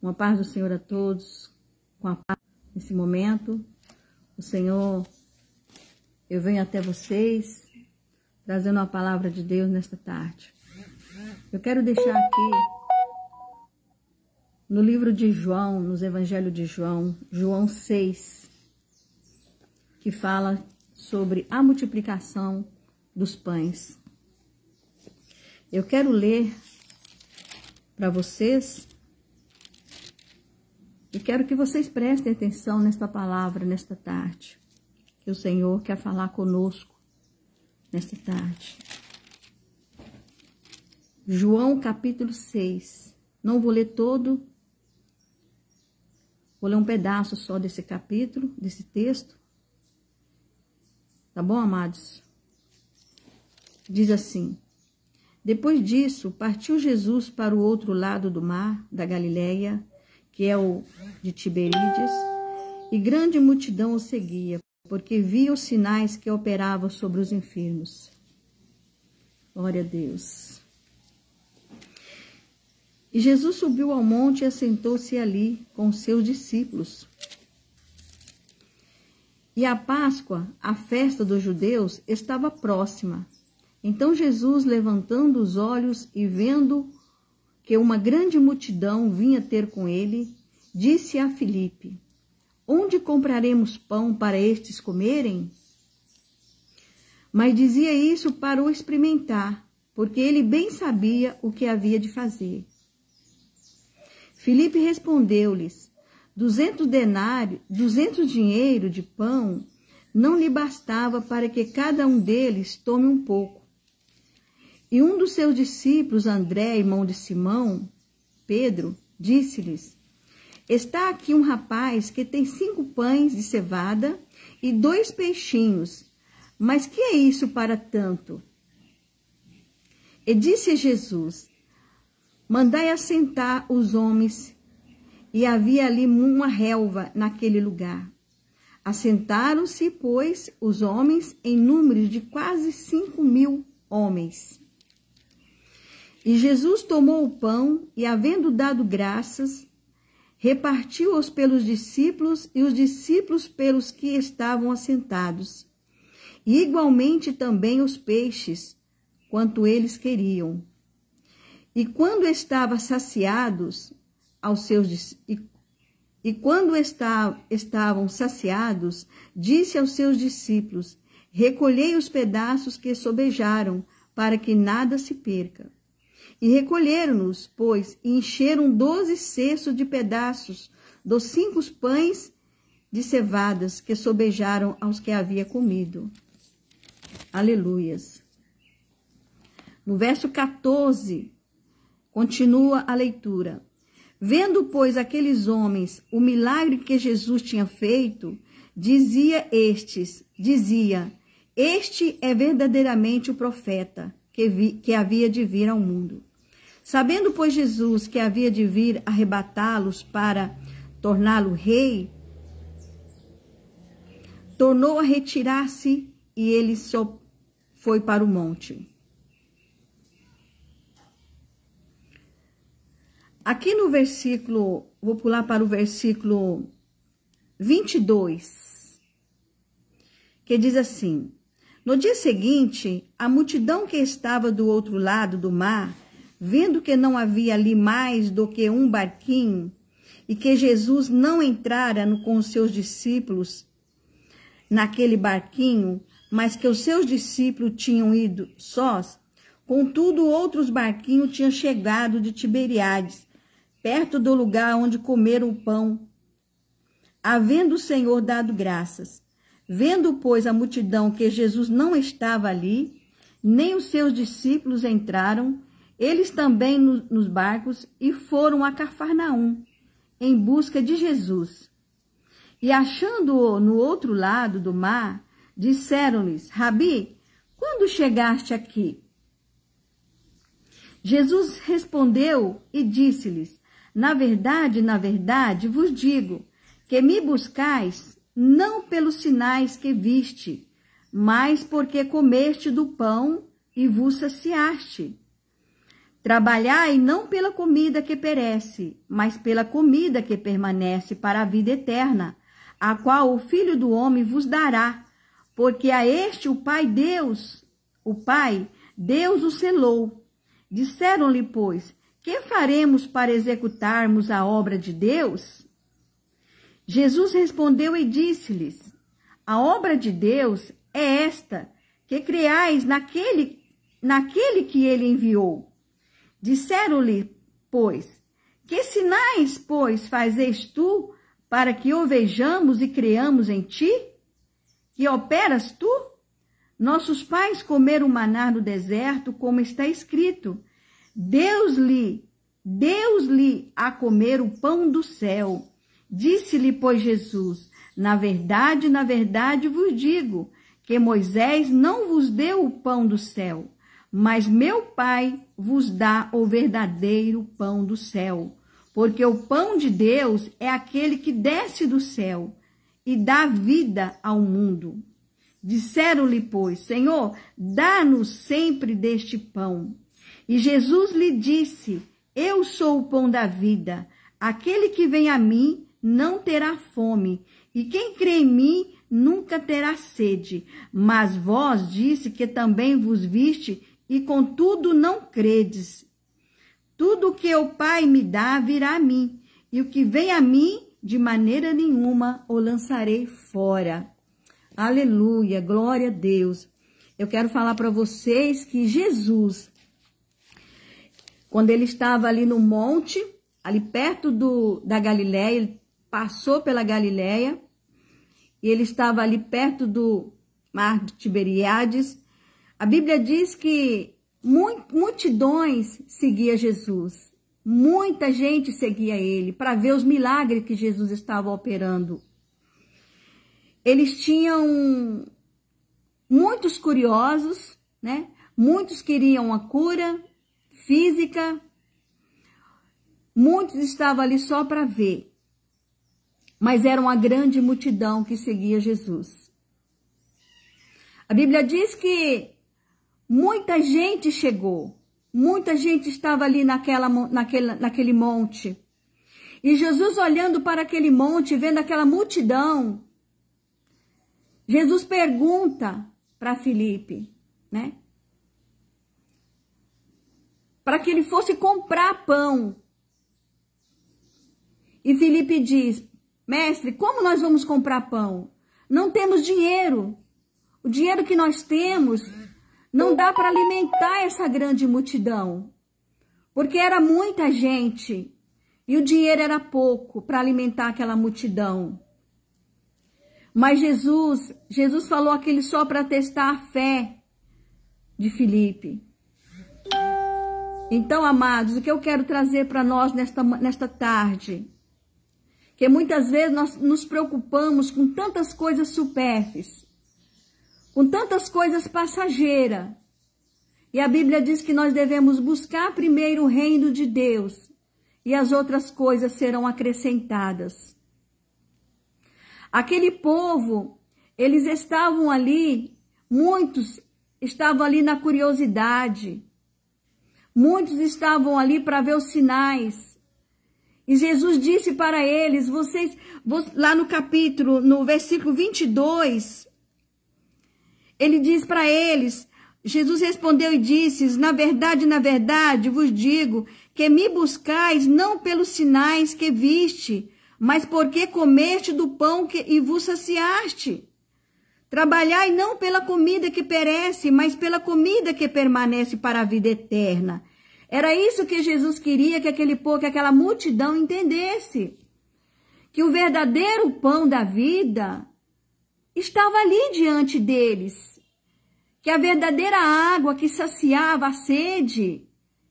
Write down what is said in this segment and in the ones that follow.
Uma paz do Senhor a todos, com a paz nesse momento. O Senhor, eu venho até vocês, trazendo a palavra de Deus nesta tarde. Eu quero deixar aqui, no livro de João, nos Evangelhos de João, João 6, que fala sobre a multiplicação dos pães. Eu quero ler para vocês e quero que vocês prestem atenção nesta palavra, nesta tarde, que o Senhor quer falar conosco nesta tarde. João capítulo 6, não vou ler todo, vou ler um pedaço só desse capítulo, desse texto. Tá bom, amados? Diz assim: depois disso, partiu Jesus para o outro lado do mar, da Galileia, que é o de Tiberíades, e grande multidão o seguia, porque via os sinais que operavam sobre os enfermos. Glória a Deus. E Jesus subiu ao monte e assentou-se ali com os seus discípulos. E a Páscoa, a festa dos judeus, estava próxima. Então Jesus, levantando os olhos e vendo que uma grande multidão vinha ter com ele, disse a Filipe: onde compraremos pão para estes comerem? Mas dizia isso para o experimentar, porque ele bem sabia o que havia de fazer. Filipe respondeu-lhes: 200 dinheiro de pão não lhe bastava para que cada um deles tome um pouco. E um dos seus discípulos, André, irmão de Simão, Pedro, disse-lhes: está aqui um rapaz que tem 5 pães de cevada e 2 peixinhos, mas que é isso para tanto? E disse Jesus: mandai assentar os homens. E havia ali uma relva naquele lugar. Assentaram-se, pois, os homens em número de quase 5.000 homens. E Jesus tomou o pão e, havendo dado graças, repartiu-os pelos discípulos e os discípulos pelos que estavam assentados. E estavam também os peixes, quanto eles queriam. E quando estavam saciados, estavam saciados, disse aos seus discípulos: recolhei os pedaços que sobejaram, para que nada se perca. E recolheram-nos, pois, e encheram 12 cestos de pedaços dos 5 pães de cevadas que sobejaram aos que havia comido. Aleluias. No verso 14, continua a leitura. Vendo, pois, aqueles homens o milagre que Jesus tinha feito, dizia, este é verdadeiramente o profeta que havia de vir ao mundo. Sabendo, pois, Jesus que havia de vir arrebatá-los para torná-lo rei, tornou a retirar-se e ele só foi para o monte. Aqui no versículo, vou pular para o versículo 22, que diz assim: no dia seguinte, a multidão que estava do outro lado do mar, vendo que não havia ali mais do que um barquinho, e que Jesus não entrara com os seus discípulos naquele barquinho, mas que os seus discípulos tinham ido sós, contudo outros barquinhos tinham chegado de Tiberíades, perto do lugar onde comeram o pão, havendo o Senhor dado graças. Vendo, pois, a multidão que Jesus não estava ali, nem os seus discípulos entraram, eles também nos barcos, e foram a Cafarnaum, em busca de Jesus. E achando-o no outro lado do mar, disseram-lhes: Rabi, quando chegaste aqui? Jesus respondeu e disse-lhes: na verdade, vos digo, que me buscais, não pelos sinais que viste, mas porque comeste do pão e vos saciaste. Trabalhai não pela comida que perece, mas pela comida que permanece para a vida eterna, a qual o Filho do Homem vos dará, porque a este o Pai Deus o selou. Disseram-lhe, pois, que faremos para executarmos a obra de Deus? Jesus respondeu e disse-lhes, a obra de Deus é esta, que creais naquele que ele enviou. Disseram-lhe, pois, que sinais, pois, fazeis tu para que o vejamos e creamos em ti? Que operas tu? Nossos pais comeram maná no deserto, como está escrito. Deus-lhe a comer o pão do céu. Disse-lhe, pois, Jesus, na verdade vos digo, que Moisés não vos deu o pão do céu, mas meu Pai vos dá o verdadeiro pão do céu. Porque o pão de Deus é aquele que desce do céu e dá vida ao mundo. Disseram-lhe, pois, Senhor, dá-nos sempre deste pão. E Jesus lhe disse, eu sou o pão da vida. Aquele que vem a mim não terá fome, e quem crê em mim nunca terá sede. Mas vós disse que também vos viste, e contudo não credes. Tudo o que o Pai me dá virá a mim, e o que vem a mim, de maneira nenhuma o lançarei fora. Aleluia, glória a Deus. Eu quero falar para vocês que Jesus, quando ele estava ali no monte, ali perto da Galileia, ele passou pela Galileia, e ele estava ali perto do mar de Tiberíades. A Bíblia diz que multidões seguia Jesus. Muita gente seguia ele para ver os milagres que Jesus estava operando. Eles tinham muitos curiosos, né? Muitos queriam a cura física. Muitos estavam ali só para ver. Mas era uma grande multidão que seguia Jesus. A Bíblia diz que muita gente chegou. Muita gente estava ali naquele monte. E Jesus olhando para aquele monte, vendo aquela multidão, Jesus pergunta para Filipe, né? Para que ele fosse comprar pão. E Filipe diz, mestre, como nós vamos comprar pão? Não temos dinheiro. O dinheiro que nós temos não dá para alimentar essa grande multidão. Porque era muita gente. E o dinheiro era pouco para alimentar aquela multidão. Mas Jesus falou aquilo só para testar a fé de Filipe. Então, amados, o que eu quero trazer para nós nesta tarde, que muitas vezes nós nos preocupamos com tantas coisas supérfluas, com tantas coisas passageiras. E a Bíblia diz que nós devemos buscar primeiro o reino de Deus e as outras coisas serão acrescentadas. Aquele povo, eles estavam ali, muitos estavam ali na curiosidade, muitos estavam ali para ver os sinais. E Jesus disse para eles, lá no versículo 22, ele diz para eles, Jesus respondeu e disse, na verdade vos digo, que me buscais não pelos sinais que viste, mas porque comeste do pão e vos saciaste. Trabalhai não pela comida que perece, mas pela comida que permanece para a vida eterna. Era isso que Jesus queria que aquele povo, que aquela multidão entendesse. Que o verdadeiro pão da vida estava ali diante deles. Que a verdadeira água que saciava a sede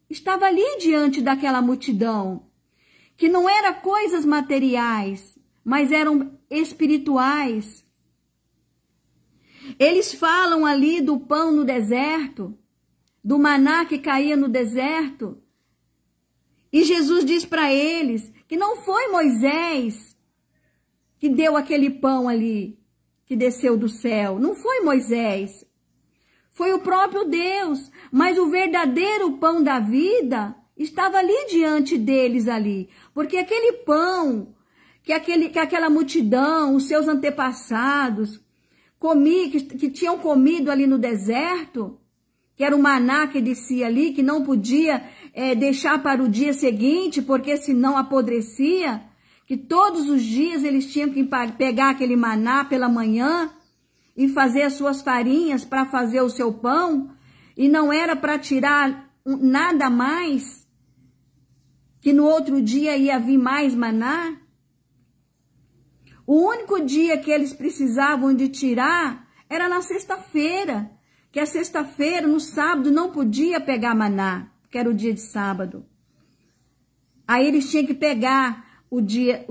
estava ali diante daquela multidão. Que não eram coisas materiais, mas eram espirituais. Eles falam ali do pão no deserto, do maná que caía no deserto. E Jesus diz para eles que não foi Moisés que deu aquele pão ali, que desceu do céu. Não foi Moisés. foi o próprio Deus, mas o verdadeiro pão da vida estava ali diante deles ali, porque aquele pão que aquela multidão, os seus antepassados, que tinham comido ali no deserto, que era o maná que descia ali, que não podia deixar para o dia seguinte, porque senão apodrecia, que todos os dias eles tinham que pegar aquele maná pela manhã e fazer as suas farinhas para fazer o seu pão, e não era para tirar nada mais, que no outro dia ia vir mais maná. O único dia que eles precisavam de tirar era na sexta-feira, que a sexta-feira, no sábado, não podia pegar maná, que era o dia de sábado. Aí eles tinham que pegar o dia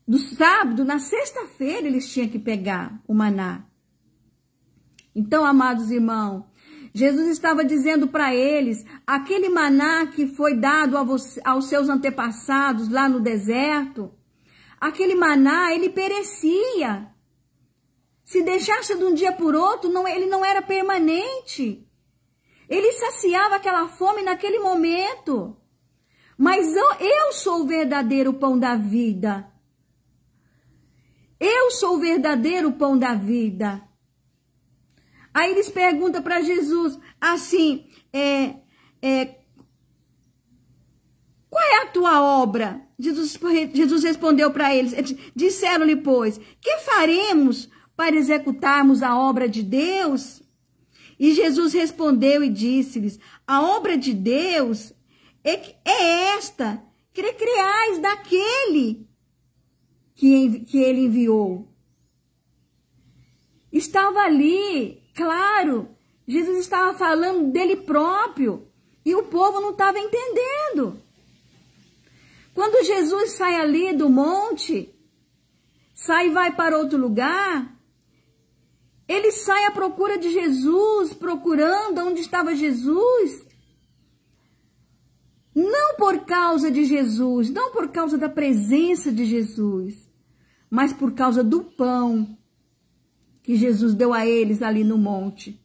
do sábado, na sexta-feira eles tinham que pegar o maná. Então, amados irmãos, Jesus estava dizendo para eles, aquele maná que foi dado aos seus antepassados lá no deserto, aquele maná, ele perecia. Se deixasse de um dia por outro, ele não era permanente. Ele saciava aquela fome naquele momento. Mas eu sou o verdadeiro pão da vida. Eu sou o verdadeiro pão da vida. Aí eles perguntam para Jesus, assim, qual é a tua obra? Jesus respondeu para eles, disseram-lhe, pois, que faremos para executarmos a obra de Deus? E Jesus respondeu e disse-lhes, a obra de Deus é esta, que creais daquele que ele enviou. Estava ali, claro, Jesus estava falando dele próprio e o povo não estava entendendo. Quando Jesus sai ali do monte, sai e vai para outro lugar, ele sai à procura de Jesus, procurando onde estava Jesus. Não por causa de Jesus, não por causa da presença de Jesus, mas por causa do pão que Jesus deu a eles ali no monte.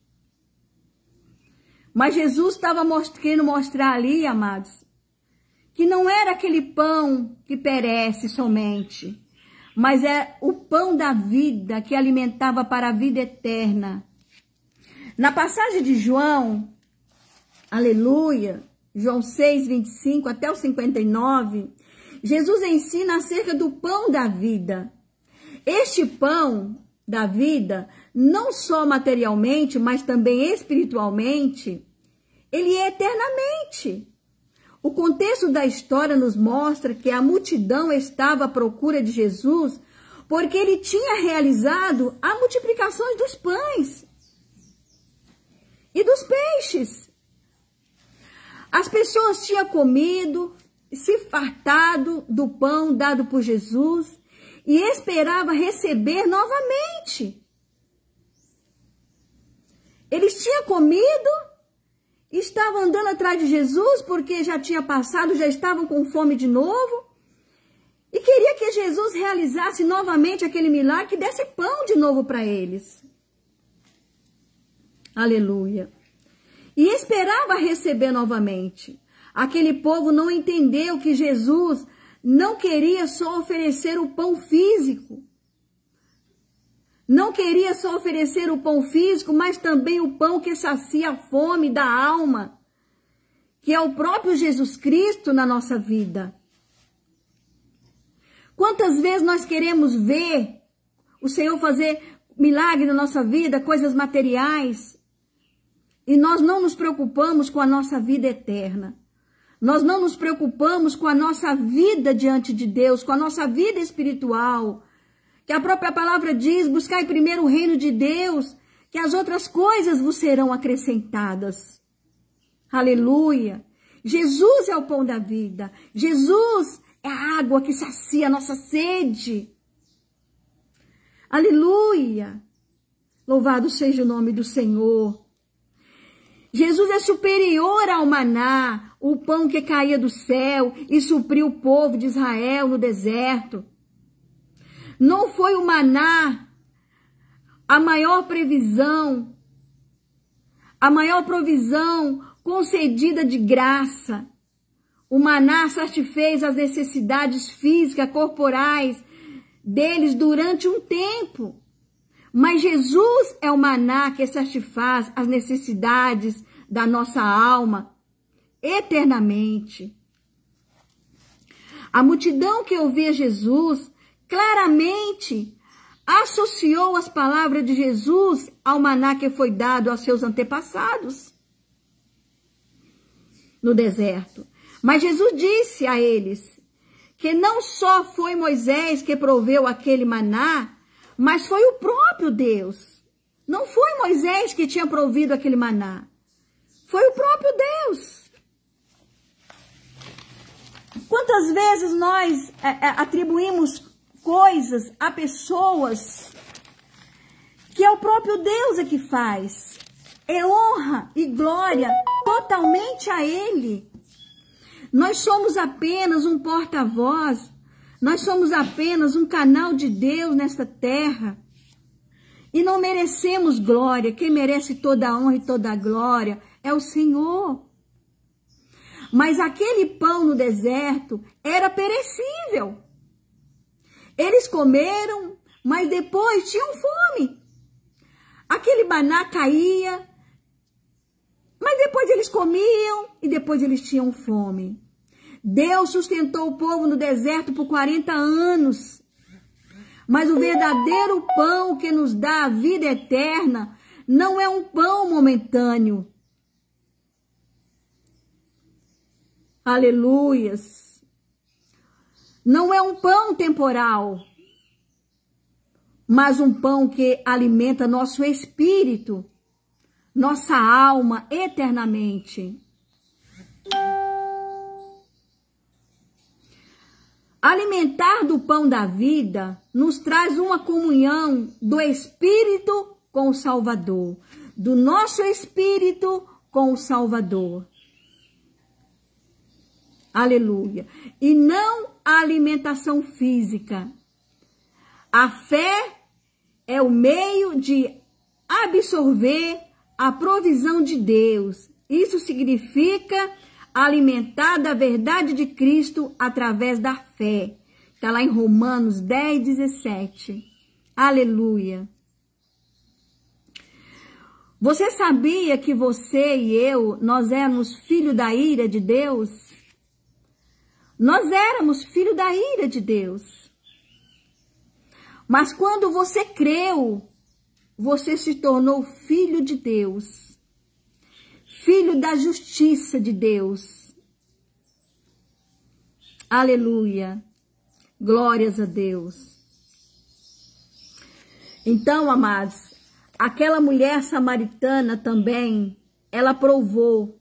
Mas Jesus estava querendo mostrar ali, amados, que não era aquele pão que perece somente, mas é o pão da vida que alimentava para a vida eterna. Na passagem de João, aleluia, João 6, 25 até o 59, Jesus ensina acerca do pão da vida. Este pão da vida, não só materialmente, mas também espiritualmente, ele é eternamente. O contexto da história nos mostra que a multidão estava à procura de Jesus porque ele tinha realizado a multiplicação dos pães e dos peixes. As pessoas tinham comido, se fartado do pão dado por Jesus e esperava receber novamente. Eles tinham comido, estavam andando atrás de Jesus porque já tinha passado, já estavam com fome de novo e queria que Jesus realizasse novamente aquele milagre, que desse pão de novo para eles. Aleluia. E esperava receber novamente. Aquele povo não entendeu que Jesus não queria só oferecer o pão físico. Não queria só oferecer o pão físico, mas também o pão que sacia a fome da alma, que é o próprio Jesus Cristo na nossa vida. Quantas vezes nós queremos ver o Senhor fazer milagre na nossa vida, coisas materiais, e nós não nos preocupamos com a nossa vida eterna. Nós não nos preocupamos com a nossa vida diante de Deus, com a nossa vida espiritual. Que a própria palavra diz, buscai primeiro o reino de Deus, que as outras coisas vos serão acrescentadas. Aleluia. Jesus é o pão da vida. Jesus é a água que sacia a nossa sede. Aleluia. Louvado seja o nome do Senhor. Jesus é superior ao maná, o pão que caía do céu e supriu o povo de Israel no deserto. Não foi o maná a maior previsão, a maior provisão concedida de graça. O maná satisfez as necessidades físicas, corporais deles durante um tempo. Mas Jesus é o maná que satisfaz as necessidades da nossa alma eternamente. A multidão que ouvia Jesus claramente associou as palavras de Jesus ao maná que foi dado aos seus antepassados no deserto. Mas Jesus disse a eles que não só foi Moisés que proveu aquele maná, mas foi o próprio Deus. Não foi Moisés que tinha provido aquele maná. Foi o próprio Deus. Quantas vezes nós atribuímos coisas a pessoas que é o próprio Deus que faz. É honra e glória totalmente a Ele. Nós somos apenas um porta-voz. Nós somos apenas um canal de Deus nesta terra. E não merecemos glória. Quem merece toda a honra e toda a glória é o Senhor. Mas aquele pão no deserto era perecível. Eles comeram, mas depois tinham fome. Aquele maná caía, mas depois eles comiam e depois eles tinham fome. Deus sustentou o povo no deserto por 40 anos. Mas o verdadeiro pão que nos dá a vida eterna não é um pão momentâneo. Aleluias. Não é um pão temporal, mas um pão que alimenta nosso espírito, nossa alma eternamente. Alimentar do pão da vida nos traz uma comunhão do Espírito com o Salvador, do nosso espírito com o Salvador. Aleluia. E não a alimentação física. A fé é o meio de absorver a provisão de Deus. Isso significa alimentar da verdade de Cristo através da fé. Está lá em Romanos 10, 17. Aleluia. Você sabia que você e eu, nós éramos filhos da ira de Deus? Nós éramos filhos da ira de Deus. Mas quando você creu, você se tornou filho de Deus. Filho da justiça de Deus. Aleluia. Glórias a Deus. Então, amados, aquela mulher samaritana também, ela provou.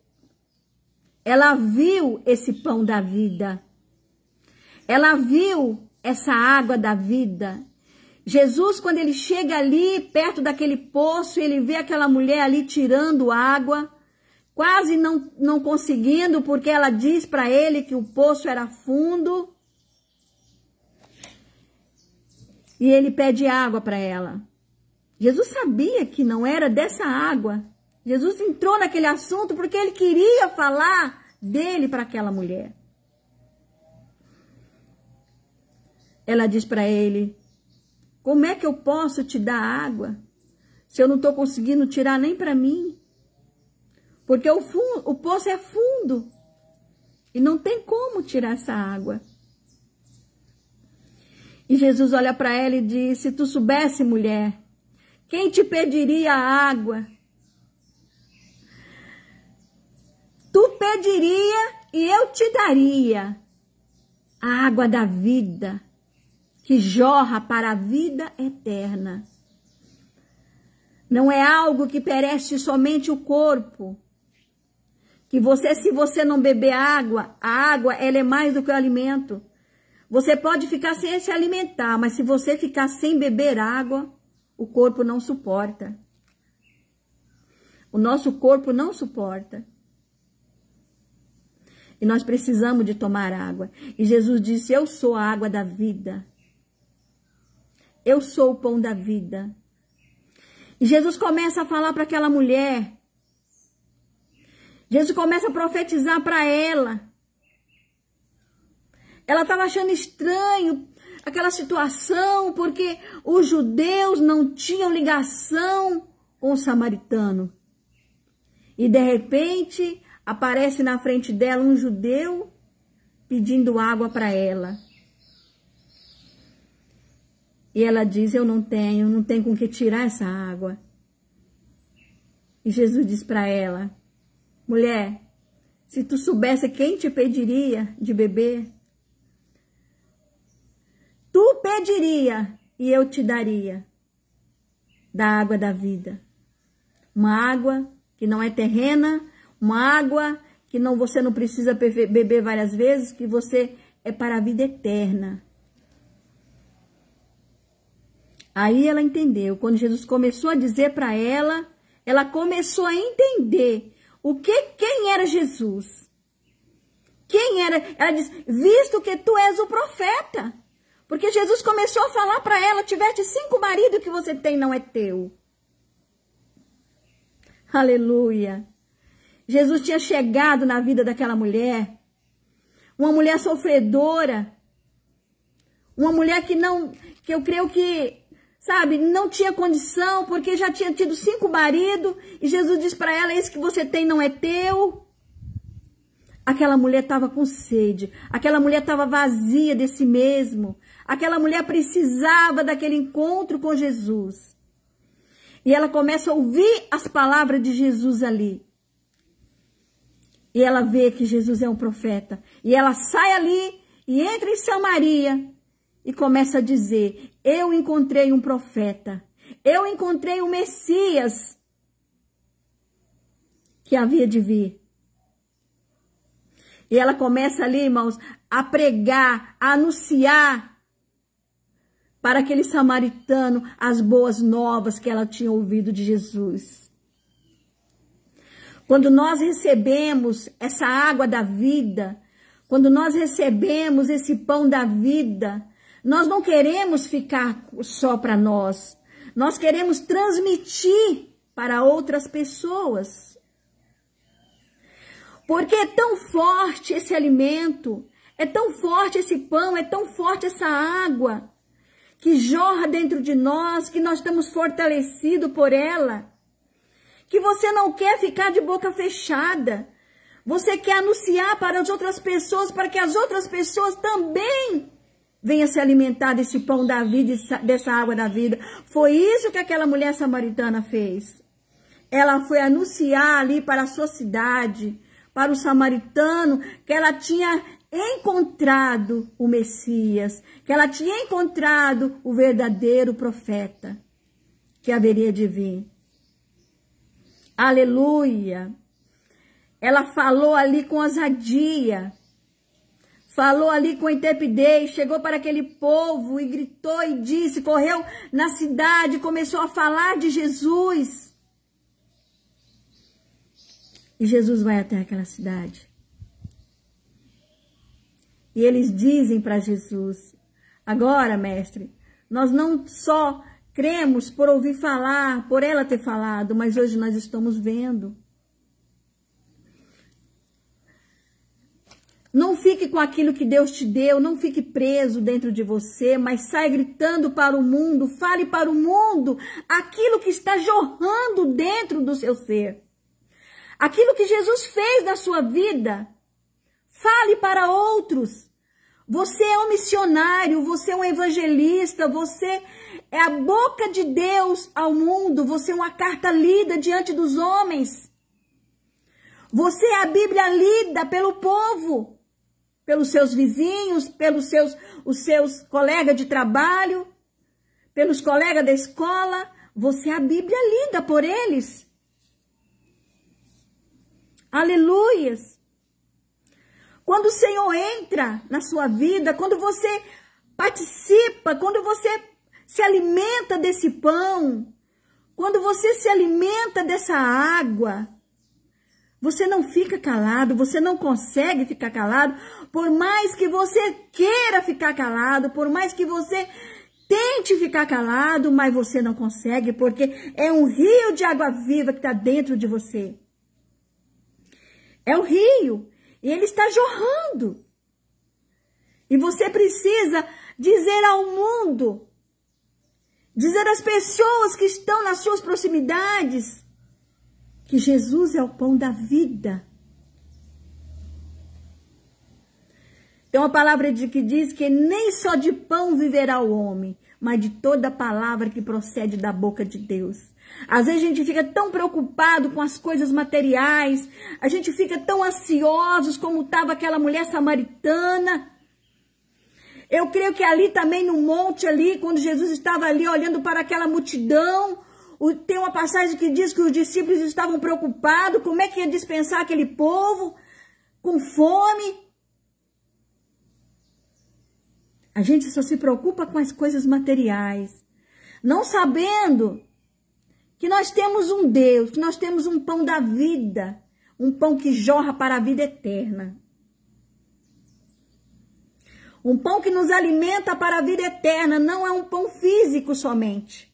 Ela viu esse pão da vida. Ela viu essa água da vida. Jesus, quando ele chega ali, perto daquele poço, ele vê aquela mulher ali tirando água, quase não conseguindo, porque ela diz para ele que o poço era fundo. E ele pede água para ela. Jesus sabia que não era dessa água. Jesus entrou naquele assunto porque ele queria falar dele para aquela mulher. Ela diz para ele: como é que eu posso te dar água se eu não estou conseguindo tirar nem para mim? Porque o poço é fundo e não tem como tirar essa água. E Jesus olha para ela e diz: se tu soubesse, mulher, quem te pediria a água? Tu pediria e eu te daria a água da vida, que jorra para a vida eterna. Não é algo que perece somente o corpo. Que se você não beber água, a água ela é mais do que o alimento. Você pode ficar sem se alimentar, mas se você ficar sem beber água, o corpo não suporta. O nosso corpo não suporta. E nós precisamos de tomar água. E Jesus disse: eu sou a água da vida. Eu sou o pão da vida. E Jesus começa a falar para aquela mulher. Jesus começa a profetizar para ela. Ela estava achando estranho aquela situação, porque os judeus não tinham ligação com o samaritano. E de repente aparece na frente dela um judeu pedindo água para ela. E ela diz, eu não tenho com que tirar essa água. E Jesus diz para ela, mulher, se tu soubesse quem te pediria de beber, tu pediria e eu te daria da água da vida. Uma água que não é terrena, uma água que você não precisa beber várias vezes, que você é para a vida eterna. Aí ela entendeu. Quando Jesus começou a dizer para ela, ela começou a entender quem era Jesus. Quem era? Ela diz, visto que tu és o profeta. Porque Jesus começou a falar para ela, tiveste 5 maridos, que você tem não é teu. Aleluia. Jesus tinha chegado na vida daquela mulher, uma mulher sofredora, uma mulher que eu creio que, sabe, não tinha condição, porque já tinha tido 5 maridos, e Jesus diz para ela, esse que você tem não é teu. Aquela mulher estava com sede, aquela mulher estava vazia de si mesmo, aquela mulher precisava daquele encontro com Jesus. E ela começa a ouvir as palavras de Jesus ali. E ela vê que Jesus é um profeta. E ela sai ali e entra em Samaria e começa a dizer, eu encontrei um profeta, eu encontrei o Messias que havia de vir. E ela começa ali, irmãos, a pregar, a anunciar para aquele samaritano as boas novas que ela tinha ouvido de Jesus. Quando nós recebemos essa água da vida, quando nós recebemos esse pão da vida, nós não queremos ficar só para nós. Nós queremos transmitir para outras pessoas. Porque é tão forte esse alimento, é tão forte esse pão, é tão forte essa água que jorra dentro de nós, que nós estamos fortalecidos por ela, que você não quer ficar de boca fechada. Você quer anunciar para as outras pessoas, para que as outras pessoas também venham se alimentar desse pão da vida, dessa água da vida. Foi isso que aquela mulher samaritana fez. Ela foi anunciar ali para a sua cidade, para o samaritano, que ela tinha encontrado o Messias, que ela tinha encontrado o verdadeiro profeta que haveria de vir. Aleluia! Ela falou ali com ousadia, falou ali com intrepidez, chegou para aquele povo e gritou e disse, correu na cidade, começou a falar de Jesus. E Jesus vai até aquela cidade. E eles dizem para Jesus, agora, mestre, nós não só cremos por ouvir falar, por ela ter falado, mas hoje nós estamos vendo. Não fique com aquilo que Deus te deu, não fique preso dentro de você, mas sai gritando para o mundo, fale para o mundo aquilo que está jorrando dentro do seu ser. Aquilo que Jesus fez na sua vida, fale para outros. Você é um missionário, você é um evangelista, você é a boca de Deus ao mundo, você é uma carta lida diante dos homens. Você é a Bíblia lida pelo povo, pelos seus vizinhos, pelos os seus colegas de trabalho, pelos colegas da escola. Você é a Bíblia lida por eles. Aleluias! Quando o Senhor entra na sua vida, quando você participa, quando você se alimenta desse pão, quando você se alimenta dessa água, você não fica calado, você não consegue ficar calado, por mais que você queira ficar calado, por mais que você Tente ficar calado, mas você não consegue, porque é um rio de água viva que está dentro de você. É o rio, e ele está jorrando. E você precisa dizer ao mundo, dizer às pessoas que estão nas suas proximidades, que Jesus é o pão da vida. Tem uma palavra que diz que nem só de pão viverá o homem, mas de toda palavra que procede da boca de Deus. Às vezes a gente fica tão preocupado com as coisas materiais, a gente fica tão ansiosos como estava aquela mulher samaritana. Eu creio que ali também no monte ali, quando Jesus estava ali olhando para aquela multidão, tem uma passagem que diz que os discípulos estavam preocupados, como é que ia dispensar aquele povo com fome. A gente só se preocupa com as coisas materiais, não sabendo que nós temos um Deus, que nós temos um pão da vida, um pão que jorra para a vida eterna. Um pão que nos alimenta para a vida eterna, não é um pão físico somente.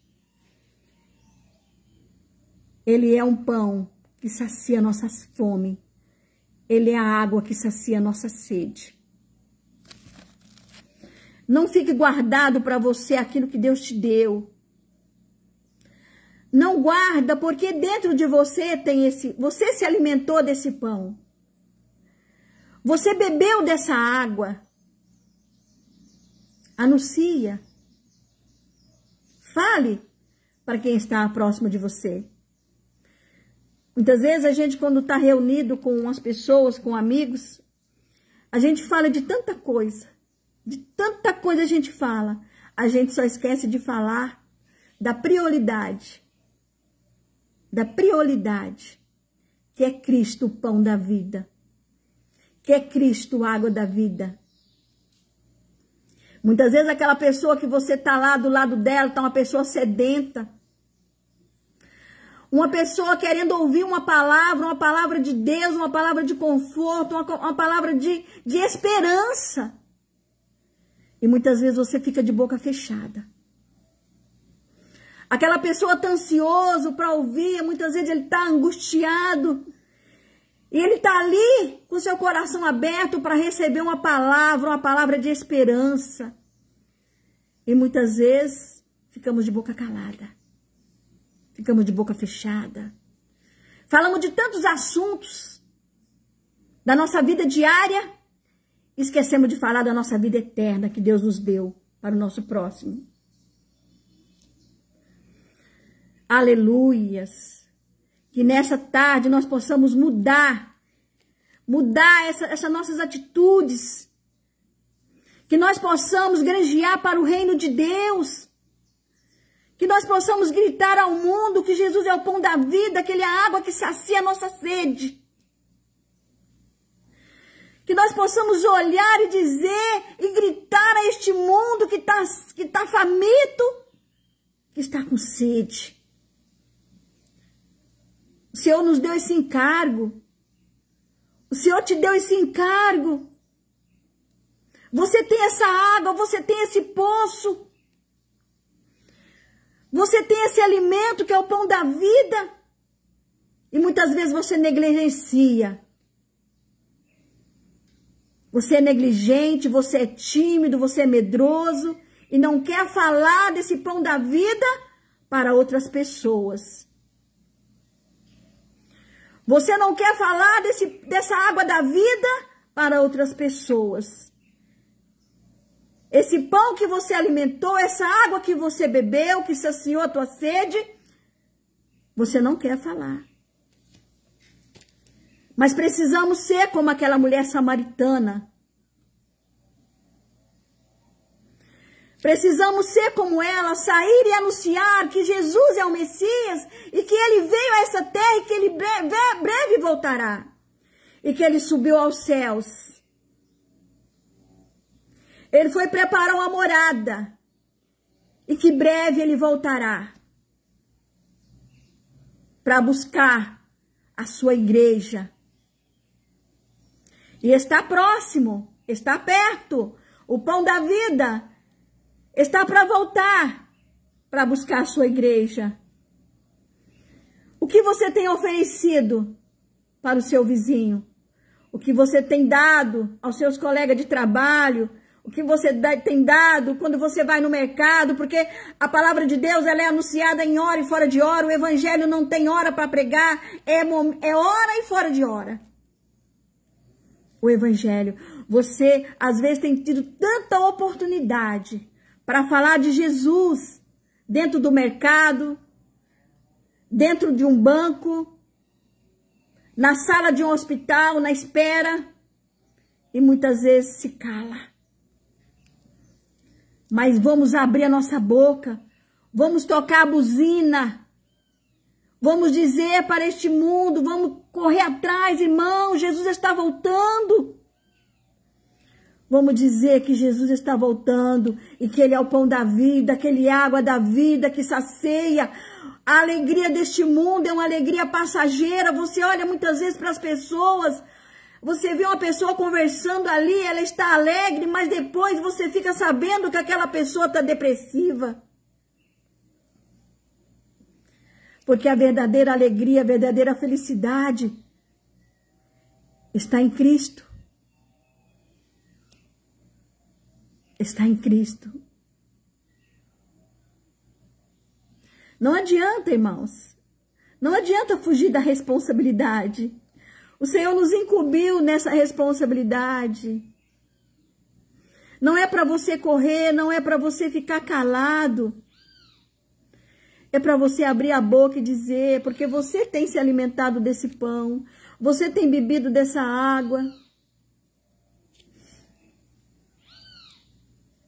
Ele é um pão que sacia nossa fome. Ele é a água que sacia nossa sede. Não fique guardado para você aquilo que Deus te deu. Não guarda, porque dentro de você tem você se alimentou desse pão. Você bebeu dessa água. Anuncia. Fale para quem está próximo de você. Muitas vezes a gente, quando está reunido com as pessoas, com amigos, a gente fala de tanta coisa. De tanta coisa a gente fala. A gente só esquece de falar da prioridade. Da prioridade. Que é Cristo, o pão da vida. Que é Cristo, a água da vida. Muitas vezes aquela pessoa que você está lá do lado dela, está uma pessoa sedenta. Uma pessoa querendo ouvir uma palavra de Deus, uma palavra de conforto, uma palavra de esperança. E muitas vezes você fica de boca fechada. Aquela pessoa está ansioso para ouvir, muitas vezes ele está angustiado. E ele está ali com seu coração aberto para receber uma palavra de esperança. E muitas vezes ficamos de boca calada. Ficamos de boca fechada. Falamos de tantos assuntos da nossa vida diária. Esquecemos de falar da nossa vida eterna que Deus nos deu para o nosso próximo. Aleluias. Que nessa tarde nós possamos mudar essas nossas atitudes. Que nós possamos granjear para o reino de Deus. Que nós possamos gritar ao mundo que Jesus é o pão da vida, que Ele é a água que sacia a nossa sede. Que nós possamos olhar e dizer e gritar a este mundo que tá faminto, que está com sede. O Senhor nos deu esse encargo. O Senhor te deu esse encargo. Você tem essa água, você tem esse poço. Você tem esse alimento que é o pão da vida. E muitas vezes você negligencia. Você é negligente, você é tímido, você é medroso. E não quer falar desse pão da vida para outras pessoas. Você não quer falar dessa água da vida para outras pessoas. Esse pão que você alimentou, essa água que você bebeu, que saciou a tua sede, você não quer falar. Mas precisamos ser como aquela mulher samaritana. Precisamos ser como ela, sair e anunciar que Jesus é o Messias e que Ele veio a essa terra e que Ele breve voltará. E que Ele subiu aos céus. Ele foi preparar uma morada e que breve Ele voltará para buscar a sua igreja. E está próximo, está perto. O pão da vida, está para voltar para buscar a sua igreja. O que você tem oferecido para o seu vizinho? O que você tem dado aos seus colegas de trabalho? O que você tem dado quando você vai no mercado? Porque a palavra de Deus, ela é anunciada em hora e fora de hora. O evangelho não tem hora para pregar. É hora e fora de hora. O evangelho. Você, às vezes, tem tido tanta oportunidade para falar de Jesus dentro do mercado, dentro de um banco, na sala de um hospital, na espera, e muitas vezes se cala. Mas vamos abrir a nossa boca, vamos tocar a buzina, vamos dizer para este mundo, vamos correr atrás, irmão, Jesus está voltando. Vamos dizer que Jesus está voltando e que Ele é o pão da vida, que Ele é a água da vida, que sacia. A alegria deste mundo é uma alegria passageira. Você olha muitas vezes para as pessoas, você vê uma pessoa conversando ali, ela está alegre, mas depois você fica sabendo que aquela pessoa está depressiva. Porque a verdadeira alegria, a verdadeira felicidade está em Cristo. Está em Cristo. Não adianta, irmãos. Não adianta fugir da responsabilidade. O Senhor nos incumbiu nessa responsabilidade. Não é para você correr, não é para você ficar calado. É para você abrir a boca e dizer, porque você tem se alimentado desse pão, você tem bebido dessa água.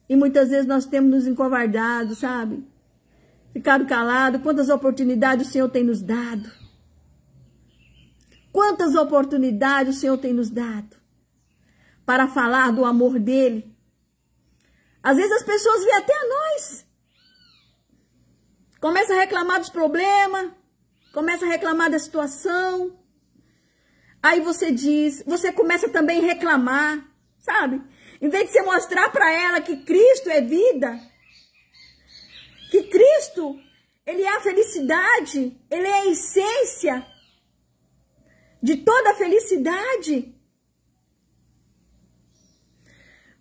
E muitas vezes nós temos nos encovardado, sabe? Ficado calado. Quantas oportunidades o Senhor tem nos dado? Quantas oportunidades o Senhor tem nos dado para falar do amor dEle? Às vezes as pessoas vêm até a nós. Começa a reclamar dos problemas, começa a reclamar da situação. Aí você diz, você começa também a reclamar, sabe? Em vez de você mostrar para ela que Cristo é vida, que Cristo, Ele é a felicidade, Ele é a essência de toda a felicidade.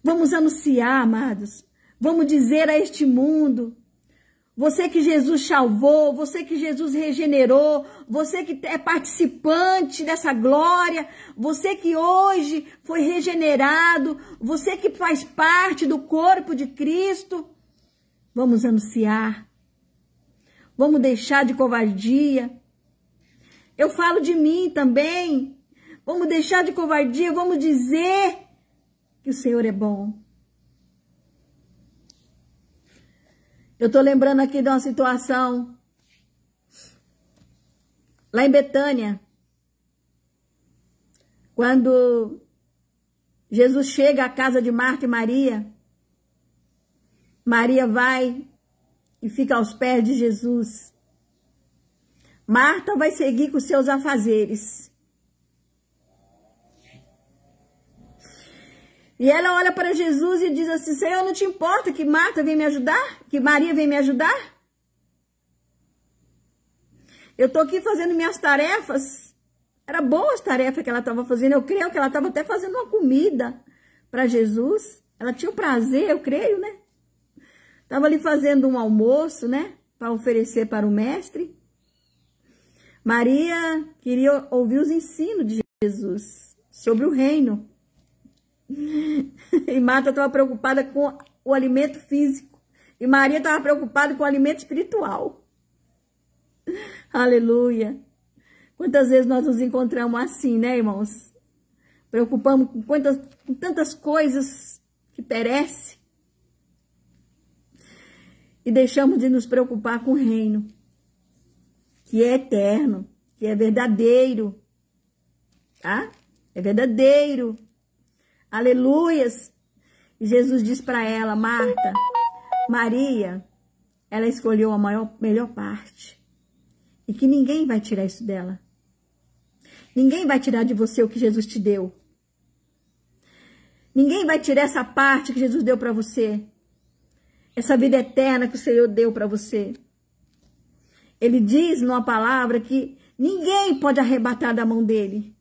Vamos anunciar, amados, vamos dizer a este mundo, você que Jesus salvou, você que Jesus regenerou, você que é participante dessa glória, você que hoje foi regenerado, você que faz parte do corpo de Cristo, vamos anunciar, vamos deixar de covardia. Eu falo de mim também, vamos deixar de covardia, vamos dizer que o Senhor é bom. Eu estou lembrando aqui de uma situação lá em Betânia, quando Jesus chega à casa de Marta e Maria. Maria vai e fica aos pés de Jesus. Marta vai seguir com seus afazeres. E ela olha para Jesus e diz assim, Senhor, não te importa que Marta vem me ajudar? Que Maria vem me ajudar? Eu estou aqui fazendo minhas tarefas. Era boa as tarefas que ela estava fazendo. Eu creio que ela estava até fazendo uma comida para Jesus. Ela tinha o prazer, eu creio, né? Estava ali fazendo um almoço, né? Para oferecer para o mestre. Maria queria ouvir os ensinos de Jesus sobre o reino. E Marta estava preocupada com o alimento físico. E Maria estava preocupada com o alimento espiritual. Aleluia. Quantas vezes nós nos encontramos assim, né, irmãos? Preocupamos com tantas coisas que perecem. E deixamos de nos preocupar com o reino, que é eterno, que é verdadeiro. Tá? É verdadeiro. Aleluias! E Jesus diz para ela, Marta, Maria, ela escolheu a melhor parte. E que ninguém vai tirar isso dela. Ninguém vai tirar de você o que Jesus te deu. Ninguém vai tirar essa parte que Jesus deu para você. essa vida eterna que o Senhor deu para você. Ele diz numa palavra que ninguém pode arrebatar da mão dele.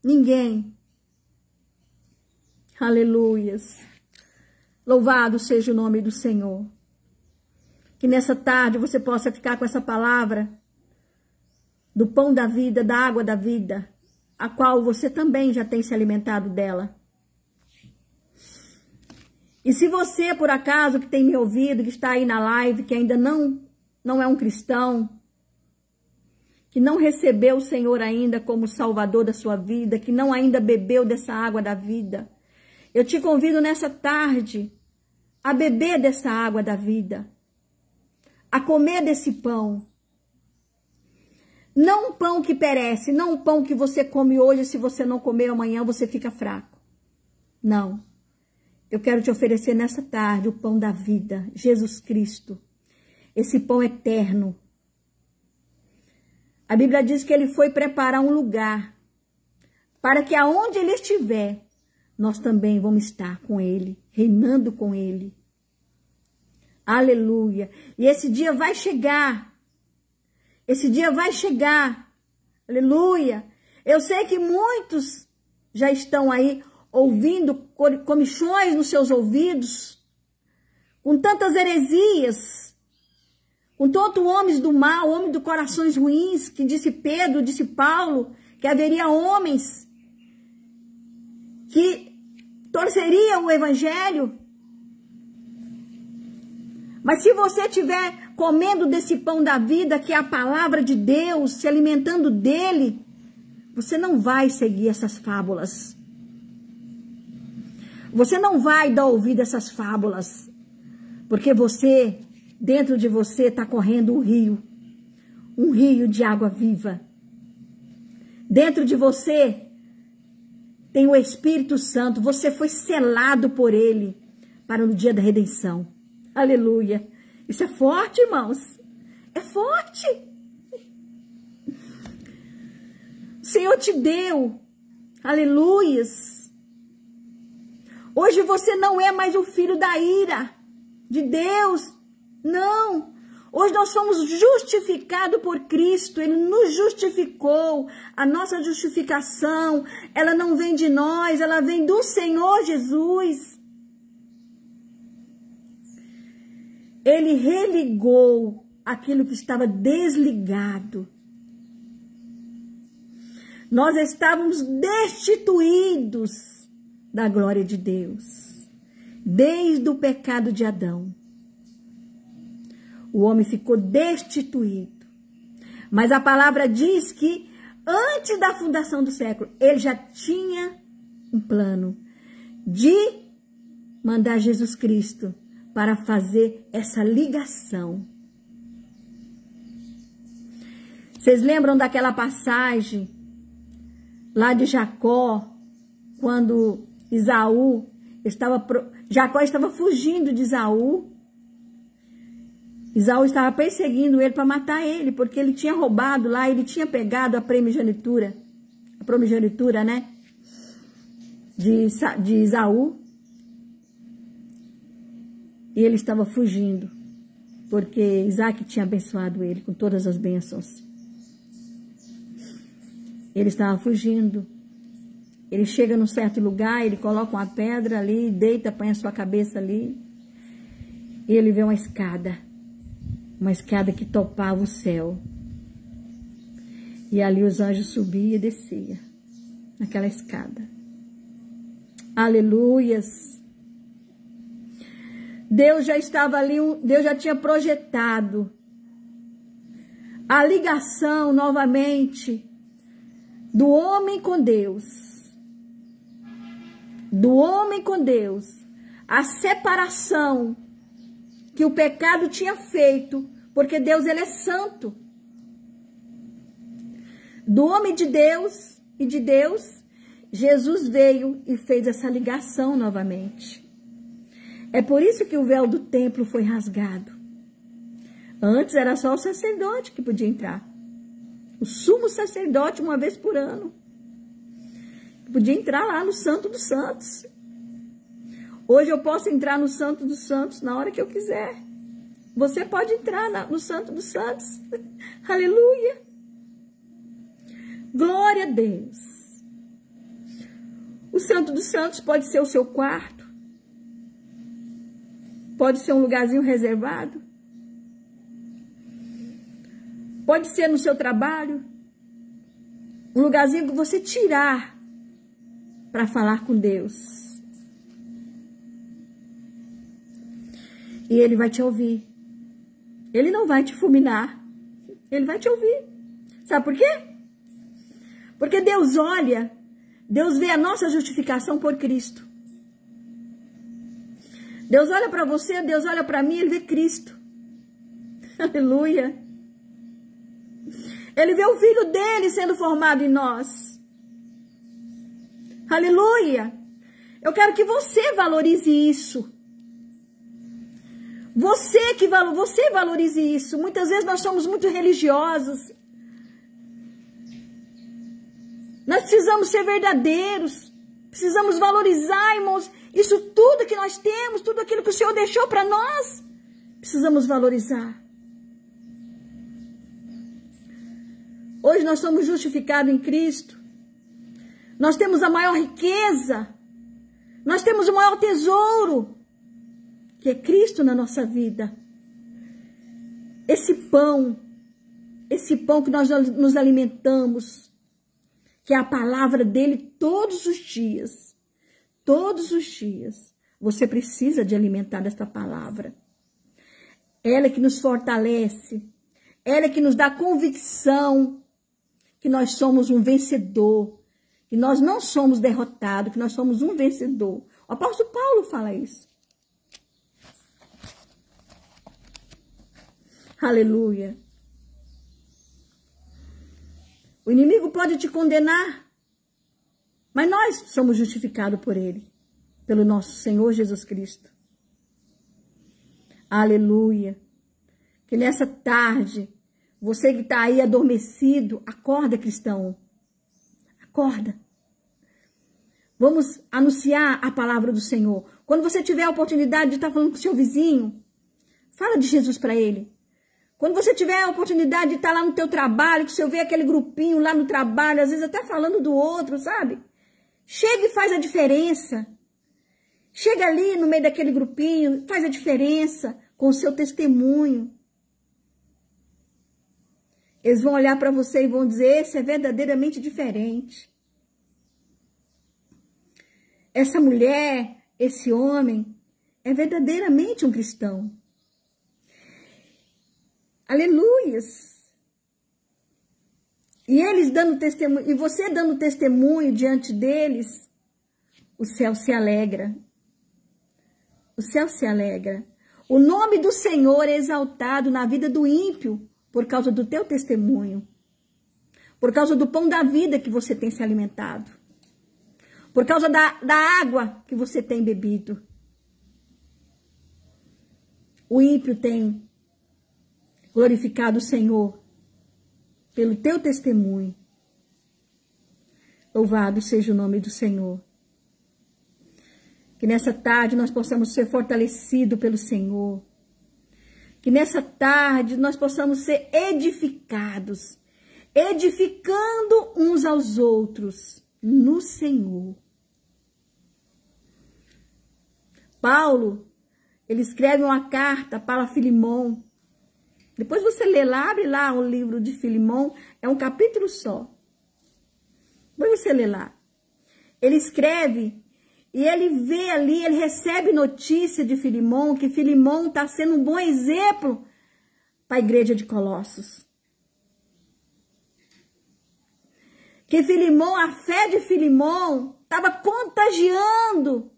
Ninguém. Aleluias. Louvado seja o nome do Senhor. Que nessa tarde você possa ficar com essa palavra do pão da vida, da água da vida, a qual você também já tem se alimentado dela. E se você, por acaso, que tem me ouvido, que está aí na live, que ainda não é um cristão, que não recebeu o Senhor ainda como Salvador da sua vida, que não ainda bebeu dessa água da vida, eu te convido nessa tarde a beber dessa água da vida, a comer desse pão. Não um pão que perece, não um pão que você come hoje, se você não comer amanhã você fica fraco. Não. Eu quero te oferecer nessa tarde o pão da vida, Jesus Cristo. Esse pão eterno. A Bíblia diz que ele foi preparar um lugar para que aonde ele estiver, nós também vamos estar com ele, reinando com ele. Aleluia. E esse dia vai chegar. Esse dia vai chegar. Aleluia. Eu sei que muitos já estão aí ouvindo comichões nos seus ouvidos, com tantas heresias, com tantos homens do mal, homens de corações ruins, que disse Pedro, disse Paulo, que haveria homens que torceriam o evangelho. Mas se você estiver comendo desse pão da vida, que é a palavra de Deus, se alimentando dele, você não vai seguir essas fábulas. Você não vai dar ouvido a essas fábulas, porque você, dentro de você, está correndo um rio de água viva. Dentro de você tem o Espírito Santo, você foi selado por ele para o dia da redenção. Aleluia. Isso é forte, irmãos. É forte. O Senhor te deu. Aleluias. Hoje você não é mais o filho da ira de Deus. Não. Hoje nós somos justificados por Cristo. Ele nos justificou. A nossa justificação, ela não vem de nós, ela vem do Senhor Jesus. Ele religou aquilo que estava desligado. Nós estávamos destituídos da glória de Deus, desde o pecado de Adão. O homem ficou destituído. Mas a palavra diz que antes da fundação do século, ele já tinha um plano de mandar Jesus Cristo para fazer essa ligação. Vocês lembram daquela passagem lá de Jacó, quando Jacó estava fugindo de Esaú. Esaú estava perseguindo ele para matar ele, porque ele tinha roubado lá, ele tinha pegado a primogenitura, né, de Esaú. E ele estava fugindo, porque Isaac tinha abençoado ele com todas as bênçãos. Ele estava fugindo. Ele chega num certo lugar, ele coloca uma pedra ali, deita, põe a sua cabeça ali. E ele vê uma escada que topava o céu. E ali os anjos subiam e desciam, naquela escada. Aleluias! Deus já estava ali, Deus já tinha projetado a ligação novamente do homem com Deus. Do homem com Deus. A separação que o pecado tinha feito, porque Deus, ele é santo. Do homem de Deus e de Deus, Jesus veio e fez essa ligação novamente. É por isso que o véu do templo foi rasgado. Antes era só o sacerdote que podia entrar. O sumo sacerdote, uma vez por ano. Podia entrar lá no Santo dos Santos. Hoje eu posso entrar no Santo dos Santos na hora que eu quiser. Você pode entrar no Santo dos Santos. Aleluia. Glória a Deus. O Santo dos Santos pode ser o seu quarto. Pode ser um lugarzinho reservado. Pode ser no seu trabalho. Um lugarzinho que você tirar para falar com Deus. E Ele vai te ouvir. Ele não vai te fulminar. Ele vai te ouvir. Sabe por quê? Porque Deus olha, Deus vê a nossa justificação por Cristo. Deus olha para você, Deus olha para mim, Ele vê Cristo. Aleluia. Ele vê o Filho dele sendo formado em nós. Aleluia. Eu quero que você valorize isso. Você valorize isso. Muitas vezes nós somos muito religiosos. Nós precisamos ser verdadeiros. Precisamos valorizar, irmãos, isso tudo que nós temos, tudo aquilo que o Senhor deixou para nós. Precisamos valorizar. Hoje nós somos justificados em Cristo. Nós temos a maior riqueza. Nós temos o maior tesouro, que é Cristo na nossa vida. Esse pão que nós nos alimentamos, que é a palavra dele todos os dias. Todos os dias. Você precisa de alimentar esta palavra. Ela é que nos fortalece. Ela é que nos dá convicção que nós somos um vencedor. Que nós não somos derrotados, que nós somos um vencedor. O apóstolo Paulo fala isso. Aleluia. O inimigo pode te condenar, mas nós somos justificados por ele, pelo nosso Senhor Jesus Cristo. Aleluia. Que nessa tarde, você que está aí adormecido, acorda, cristão. Acorda. Vamos anunciar a palavra do Senhor. Quando você tiver a oportunidade de estar falando com o seu vizinho, fala de Jesus para ele. Quando você tiver a oportunidade de estar lá no teu trabalho, que você vê aquele grupinho lá no trabalho, às vezes até falando do outro, sabe? Chega e faz a diferença. Chega ali no meio daquele grupinho, faz a diferença com o seu testemunho. Eles vão olhar para você e vão dizer, esse é verdadeiramente diferente. Essa mulher, esse homem, é verdadeiramente um cristão. Aleluias. E eles dando testemunho, e você dando testemunho diante deles, o céu se alegra. O céu se alegra. O nome do Senhor é exaltado na vida do ímpio por causa do teu testemunho. Por causa do pão da vida que você tem se alimentado. Por causa da água que você tem bebido. O ímpio tem glorificado o Senhor pelo teu testemunho. Louvado seja o nome do Senhor. Que nessa tarde nós possamos ser fortalecidos pelo Senhor. Que nessa tarde nós possamos ser edificados. Edificando uns aos outros no Senhor. Paulo, ele escreve uma carta para Filemão. Depois você lê lá, abre lá o livro de Filemão, é um capítulo só. Depois você lê lá. Ele escreve e ele vê ali, ele recebe notícia de Filemão, que Filemão está sendo um bom exemplo para a igreja de Colossos. Que Filemão, a fé de Filemão estava contagiando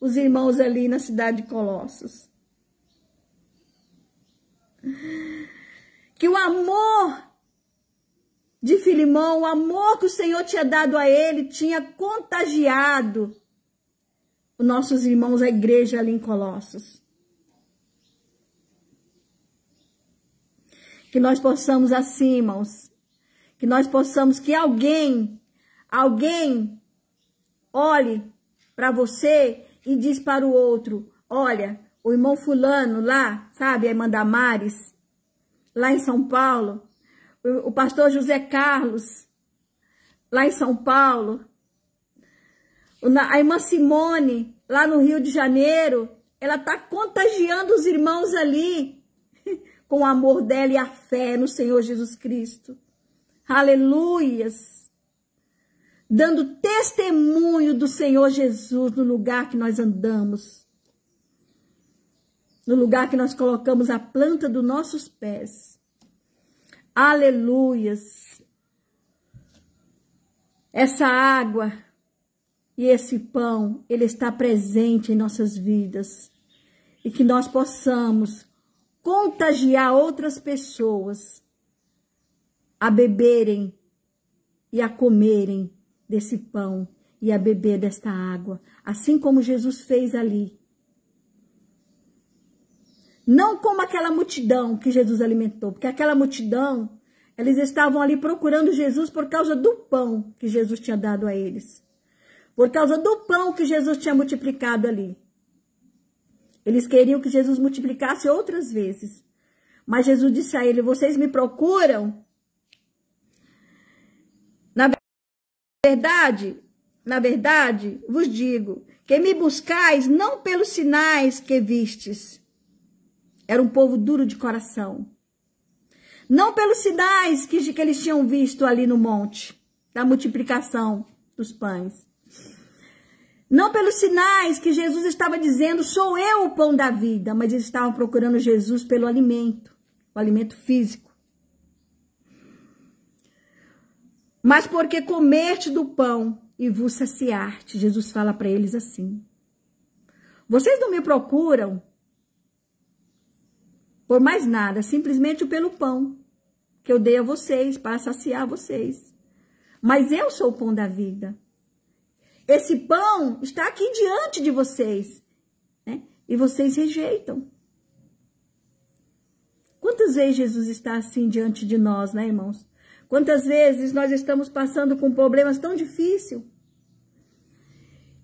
os irmãos ali na cidade de Colossos. Que o amor de Filemão, o amor que o Senhor tinha dado a ele, tinha contagiado os nossos irmãos, a igreja ali em Colossos. Que nós possamos assim, irmãos, que nós possamos, que alguém olhe para você e diz para o outro, olha, o irmão fulano lá, sabe, a irmã Damares, lá em São Paulo, o pastor José Carlos, lá em São Paulo, a irmã Simone, lá no Rio de Janeiro, ela está contagiando os irmãos ali, com o amor dela e a fé no Senhor Jesus Cristo. Aleluias! Dando testemunho do Senhor Jesus no lugar que nós andamos. No lugar que nós colocamos a planta dos nossos pés. Aleluias! Essa água e esse pão, ele está presente em nossas vidas. E que nós possamos contagiar outras pessoas a beberem e a comerem desse pão e a beber desta água, assim como Jesus fez ali. Não como aquela multidão que Jesus alimentou, porque aquela multidão, eles estavam ali procurando Jesus por causa do pão que Jesus tinha dado a eles. Por causa do pão que Jesus tinha multiplicado ali. Eles queriam que Jesus multiplicasse outras vezes. Mas Jesus disse a ele, vocês me procuram? Na verdade, vos digo, que me buscais não pelos sinais que vistes. Era um povo duro de coração. Não pelos sinais que eles tinham visto ali no monte, da multiplicação dos pães. Não pelos sinais que Jesus estava dizendo, sou eu o pão da vida, mas eles estavam procurando Jesus pelo alimento, o alimento físico. Mas porque comeste do pão e vos saciaste, Jesus fala para eles assim. Vocês não me procuram por mais nada, simplesmente pelo pão que eu dei a vocês, para saciar vocês. Mas eu sou o pão da vida. Esse pão está aqui diante de vocês, né? E vocês rejeitam. Quantas vezes Jesus está assim diante de nós, né, irmãos? Quantas vezes nós estamos passando com problemas tão difíceis?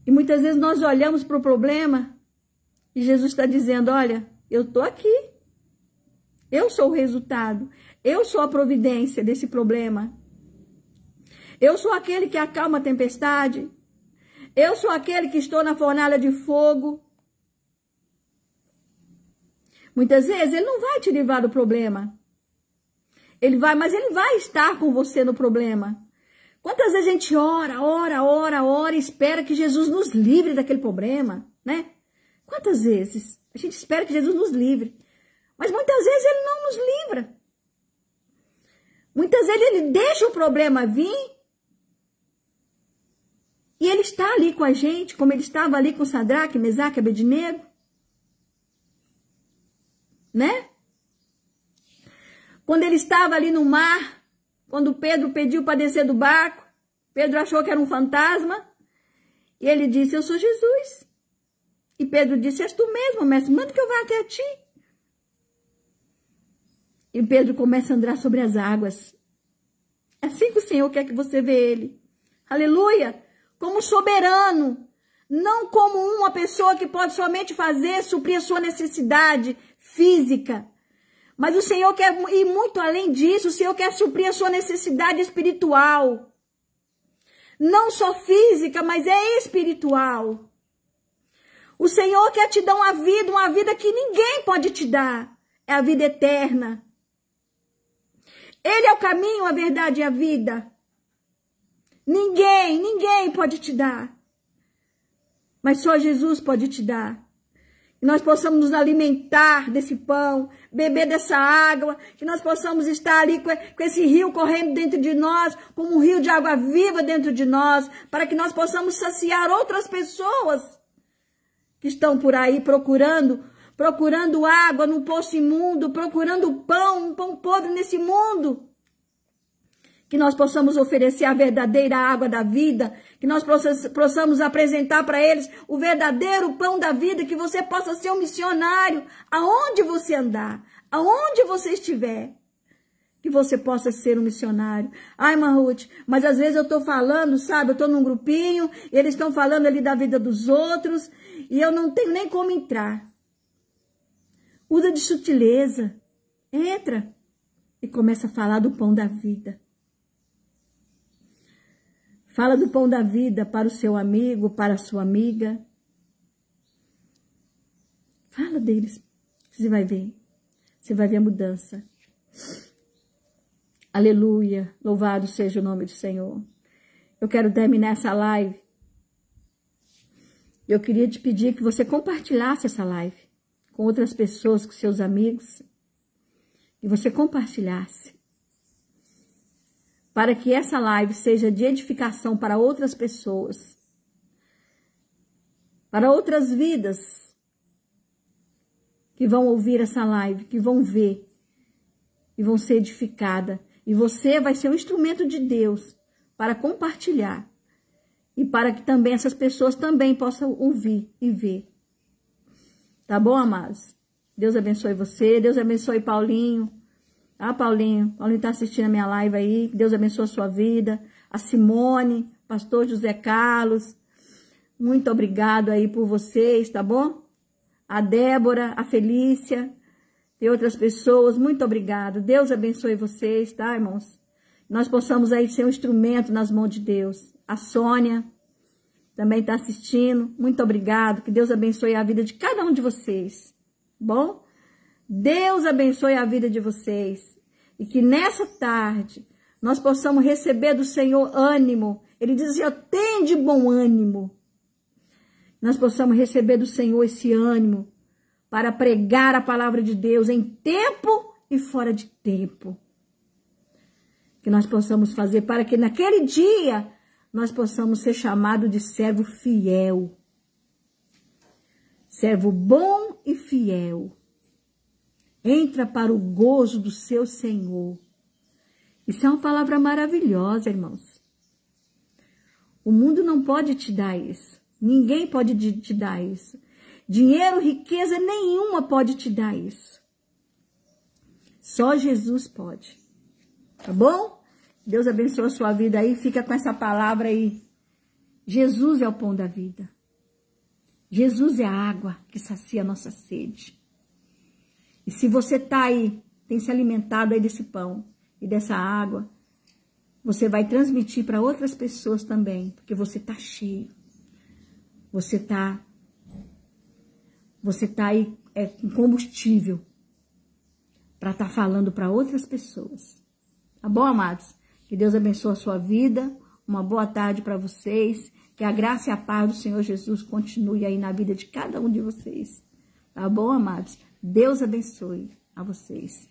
E muitas vezes nós olhamos para o problema e Jesus está dizendo, olha, eu estou aqui. Eu sou o resultado. Eu sou a providência desse problema. Eu sou aquele que acalma a tempestade. Eu sou aquele que estou na fornalha de fogo. Muitas vezes ele não vai te livrar do problema. Mas ele vai estar com você no problema. Quantas vezes a gente ora e espera que Jesus nos livre daquele problema, né? Quantas vezes a gente espera que Jesus nos livre? Mas muitas vezes ele não nos livra. Muitas vezes ele deixa o problema vir. E ele está ali com a gente, como ele estava ali com Sadraque, Mesaque e Abednego. Né? Quando ele estava ali no mar, quando Pedro pediu para descer do barco, Pedro achou que era um fantasma. E ele disse, eu sou Jesus. E Pedro disse, és tu mesmo, mestre, manda que eu vá até a ti. E Pedro começa a andar sobre as águas. É assim que o Senhor quer que você vê ele. Aleluia! Como soberano. Não como uma pessoa que pode somente suprir a sua necessidade física. Mas o Senhor quer ir muito além disso. O Senhor quer suprir a sua necessidade espiritual. Não só física, mas é espiritual. O Senhor quer te dar uma vida que ninguém pode te dar. É a vida eterna. Ele é o caminho, a verdade e a vida. Ninguém pode te dar. Mas só Jesus pode te dar. Que nós possamos nos alimentar desse pão, beber dessa água, que nós possamos estar ali com esse rio correndo dentro de nós, como um rio de água viva dentro de nós, para que nós possamos saciar outras pessoas que estão por aí procurando água no poço imundo, procurando pão, um pão podre nesse mundo. Que nós possamos oferecer a verdadeira água da vida, que nós possamos apresentar para eles o verdadeiro pão da vida, que você possa ser um missionário, aonde você andar, aonde você estiver, que você possa ser um missionário. Ai, irmã Ruth, mas às vezes eu estou falando, sabe, eu estou num grupinho, eles estão falando ali da vida dos outros, e eu não tenho nem como entrar. Usa de sutileza. Entra e começa a falar do pão da vida. Fala do pão da vida para o seu amigo, para a sua amiga. Fala deles. Você vai ver. Você vai ver a mudança. Aleluia. Louvado seja o nome do Senhor. Eu quero terminar essa live. Eu queria te pedir que você compartilhasse essa live com outras pessoas, com seus amigos. E você compartilhasse. Para que essa live seja de edificação para outras pessoas. Para outras vidas que vão ouvir essa live, que vão ver e vão ser edificadas. E você vai ser um instrumento de Deus para compartilhar. E para que também essas pessoas também possam ouvir e ver. Tá bom, amados? Deus abençoe você. Deus abençoe Paulinho. Ah, Paulinho. Paulinho tá assistindo a minha live aí. Deus abençoe a sua vida. A Simone, pastor José Carlos. Muito obrigado aí por vocês, tá bom? A Débora, a Felícia e outras pessoas. Muito obrigado. Deus abençoe vocês, tá, irmãos? Nós possamos aí ser um instrumento nas mãos de Deus. A Sônia também está assistindo. Muito obrigado. Que Deus abençoe a vida de cada um de vocês. Bom? Deus abençoe a vida de vocês. E que nessa tarde nós possamos receber do Senhor ânimo. Ele diz assim, tem de bom ânimo. Nós possamos receber do Senhor esse ânimo para pregar a palavra de Deus em tempo e fora de tempo. Que nós possamos fazer para que naquele dia nós possamos ser chamados de servo fiel. Servo bom e fiel. Entra para o gozo do seu Senhor. Isso é uma palavra maravilhosa, irmãos. O mundo não pode te dar isso. Ninguém pode te dar isso. Dinheiro, riqueza nenhuma pode te dar isso. Só Jesus pode. Tá bom? Deus abençoe a sua vida aí. Fica com essa palavra aí. Jesus é o pão da vida. Jesus é a água que sacia a nossa sede. E se você tá aí, tem se alimentado aí desse pão e dessa água, você vai transmitir para outras pessoas também, porque você tá cheio. Você tá aí com combustível para estar falando para outras pessoas. Tá bom, amados? Que Deus abençoe a sua vida. Uma boa tarde para vocês. Que a graça e a paz do Senhor Jesus continue aí na vida de cada um de vocês. Tá bom, amados? Deus abençoe a vocês.